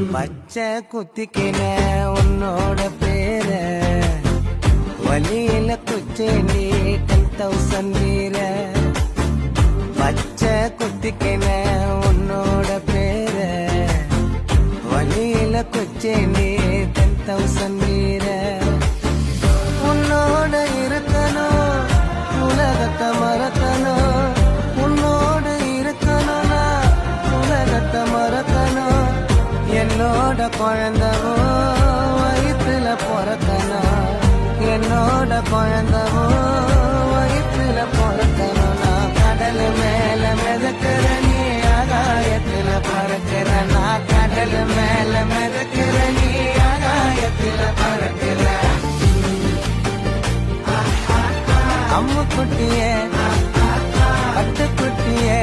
பச்சை குத்திக்கின உன்னோட பேர வழியில குச்சேண்டி 10,000 வீர. பச்சை குத்திக்கின உன்னோட பேர வழியில குச்சேண்டி 10,000 வீர. உன்னோட இருக்கணும் உலகத்தை மறக்கணும், உன்னோடு இருக்கணும்னா உலகத்தை மறக்கணும். என்னோட குழந்தவோ வயிற்றுல பிறக்கணும், என்னோட குழந்தவோ வயிற்றுல பிறக்கணும். நான் கடல் மேல மிதக்கிற நீ ஆகாயத்துல பறக்கிற, நான் கடல் மேல மிதக்கிற நீ ஆகாயத்துல பறக்கிற. அம்மு குட்டியே பட்டு குட்டியே